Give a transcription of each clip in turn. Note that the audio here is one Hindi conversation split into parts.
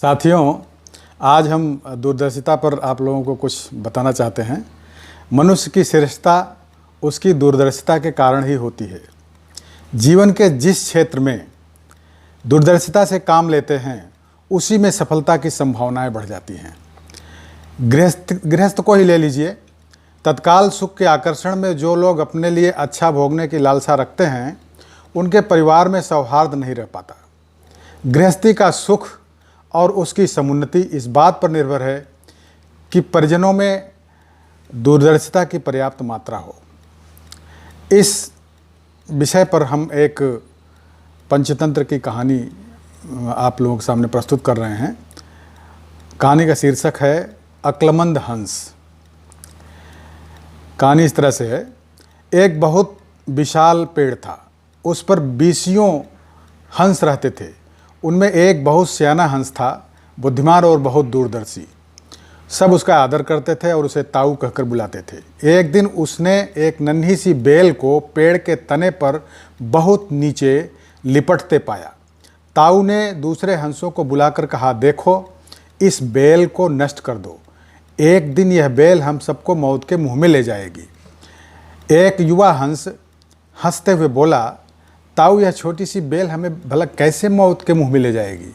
साथियों, आज हम दूरदर्शिता पर आप लोगों को कुछ बताना चाहते हैं। मनुष्य की श्रेष्ठता उसकी दूरदर्शिता के कारण ही होती है। जीवन के जिस क्षेत्र में दूरदर्शिता से काम लेते हैं उसी में सफलता की संभावनाएं बढ़ जाती हैं। गृहस्थ को ही ले लीजिए। तत्काल सुख के आकर्षण में जो लोग अपने लिए अच्छा भोगने की लालसा रखते हैं उनके परिवार में सौहार्द नहीं रह पाता। गृहस्थी का सुख और उसकी समुन्नति इस बात पर निर्भर है कि परिजनों में दूरदर्शिता की पर्याप्त मात्रा हो। इस विषय पर हम एक पंचतंत्र की कहानी आप लोगों के सामने प्रस्तुत कर रहे हैं। कहानी का शीर्षक है अक्लमंद हंस। कहानी इस तरह से है। एक बहुत विशाल पेड़ था, उस पर 20 हंस रहते थे। उनमें एक बहुत सियाना हंस था, बुद्धिमान और बहुत दूरदर्शी। सब उसका आदर करते थे और उसे ताऊ कहकर बुलाते थे। एक दिन उसने एक नन्ही सी बेल को पेड़ के तने पर बहुत नीचे लिपटते पाया। ताऊ ने दूसरे हंसों को बुलाकर कहा, देखो, इस बेल को नष्ट कर दो। एक दिन यह बेल हम सबको मौत के मुंह में ले जाएगी। एक युवा हंस हंसते हुए बोला, ताऊ, यह छोटी सी बेल हमें भला कैसे मौत के मुंह में ले जाएगी?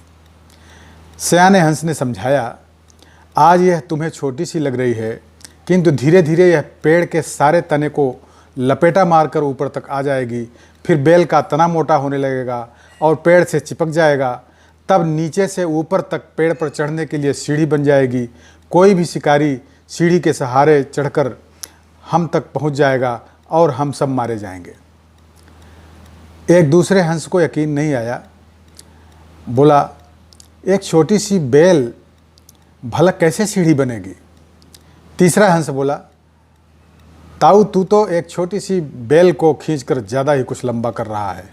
सयाने हंस ने समझाया, आज यह तुम्हें छोटी सी लग रही है, किंतु धीरे धीरे यह पेड़ के सारे तने को लपेटा मारकर ऊपर तक आ जाएगी। फिर बेल का तना मोटा होने लगेगा और पेड़ से चिपक जाएगा। तब नीचे से ऊपर तक पेड़ पर चढ़ने के लिए सीढ़ी बन जाएगी। कोई भी शिकारी सीढ़ी के सहारे चढ़कर हम तक पहुंच जाएगा और हम सब मारे जाएंगे। एक दूसरे हंस को यकीन नहीं आया। बोला, एक छोटी सी बेल भला कैसे सीढ़ी बनेगी? तीसरा हंस बोला, ताऊ, तू तो एक छोटी सी बेल को खींचकर ज़्यादा ही कुछ लंबा कर रहा है।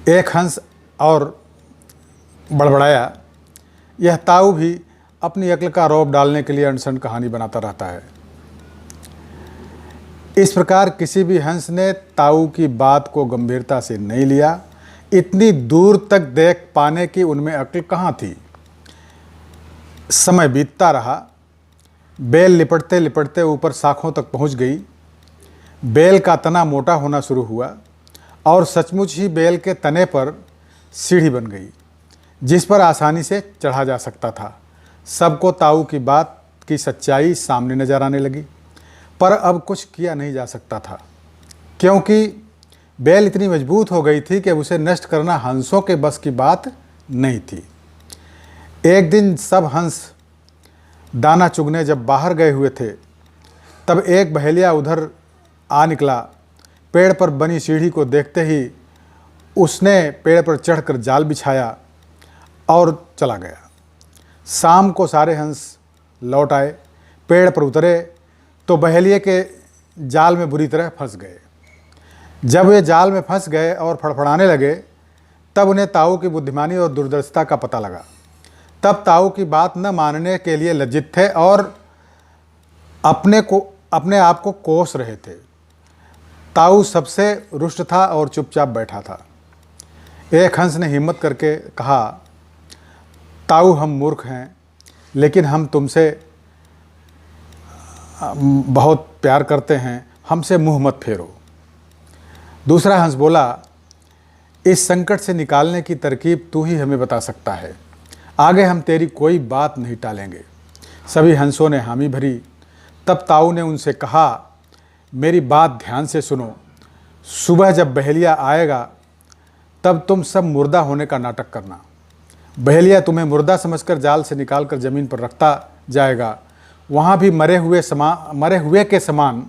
एक हंस और बड़बड़ाया, यह ताऊ भी अपनी अक्ल का रौब डालने के लिए अनसन कहानी बनाता रहता है। इस प्रकार किसी भी हंस ने ताऊ की बात को गंभीरता से नहीं लिया। इतनी दूर तक देख पाने की उनमें अक्ल कहाँ थी। समय बीतता रहा। बेल लिपटते लिपटते ऊपर शाखों तक पहुँच गई। बेल का तना मोटा होना शुरू हुआ और सचमुच ही बेल के तने पर सीढ़ी बन गई जिस पर आसानी से चढ़ा जा सकता था। सबको ताऊ की बात की सच्चाई सामने नजर आने लगी, पर अब कुछ किया नहीं जा सकता था, क्योंकि बेल इतनी मजबूत हो गई थी कि उसे नष्ट करना हंसों के बस की बात नहीं थी। एक दिन सब हंस दाना चुगने जब बाहर गए हुए थे, तब एक बहेलिया उधर आ निकला। पेड़ पर बनी सीढ़ी को देखते ही उसने पेड़ पर चढ़कर जाल बिछाया और चला गया। शाम को सारे हंस लौट आए। पेड़ पर उतरे तो बहेलिए के जाल में बुरी तरह फंस गए। जब वे जाल में फंस गए और फड़फड़ाने लगे, तब उन्हें ताऊ की बुद्धिमानी और दूरदर्शिता का पता लगा। तब ताऊ की बात न मानने के लिए लज्जित थे और अपने आप को कोस रहे थे। ताऊ सबसे रुष्ट था और चुपचाप बैठा था। एक हंस ने हिम्मत करके कहा, ताऊ, हम मूर्ख हैं, लेकिन हम तुमसे बहुत प्यार करते हैं, हमसे मुंह मत फेरो। दूसरा हंस बोला, इस संकट से निकालने की तरकीब तू ही हमें बता सकता है। आगे हम तेरी कोई बात नहीं टालेंगे। सभी हंसों ने हामी भरी। तब ताऊ ने उनसे कहा, मेरी बात ध्यान से सुनो। सुबह जब बहेलिया आएगा तब तुम सब मुर्दा होने का नाटक करना। बहेलिया तुम्हें मुर्दा समझकर जाल से निकालकर ज़मीन पर रखता जाएगा। वहाँ भी मरे हुए के समान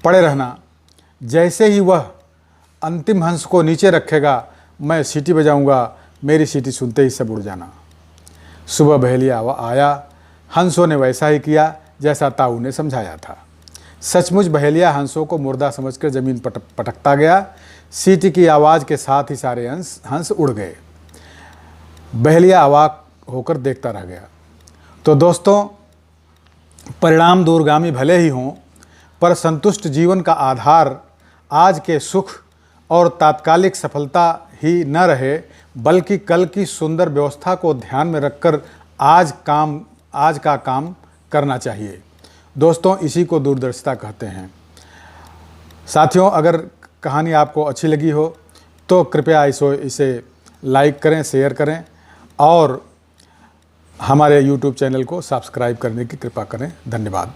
पड़े रहना। जैसे ही वह अंतिम हंस को नीचे रखेगा, मैं सीटी बजाऊंगा। मेरी सीटी सुनते ही सब उड़ जाना। सुबह बहेलिया आया। हंसों ने वैसा ही किया जैसा ताऊ ने समझाया था। सचमुच बहेलिया हंसों को मुर्दा समझकर ज़मीन पर पटकता गया। सीटी की आवाज़ के साथ ही सारे हंस उड़ गए। बहेलिया अवाक होकर देखता रह गया। तो दोस्तों, परिणाम दूरगामी भले ही हों, पर संतुष्ट जीवन का आधार आज के सुख और तात्कालिक सफलता ही न रहे, बल्कि कल की सुंदर व्यवस्था को ध्यान में रखकर आज का काम करना चाहिए। दोस्तों, इसी को दूरदर्शिता कहते हैं। साथियों, अगर कहानी आपको अच्छी लगी हो तो कृपया इसे लाइक करें, शेयर करें और हमारे YouTube चैनल को सब्सक्राइब करने की कृपा करें। धन्यवाद।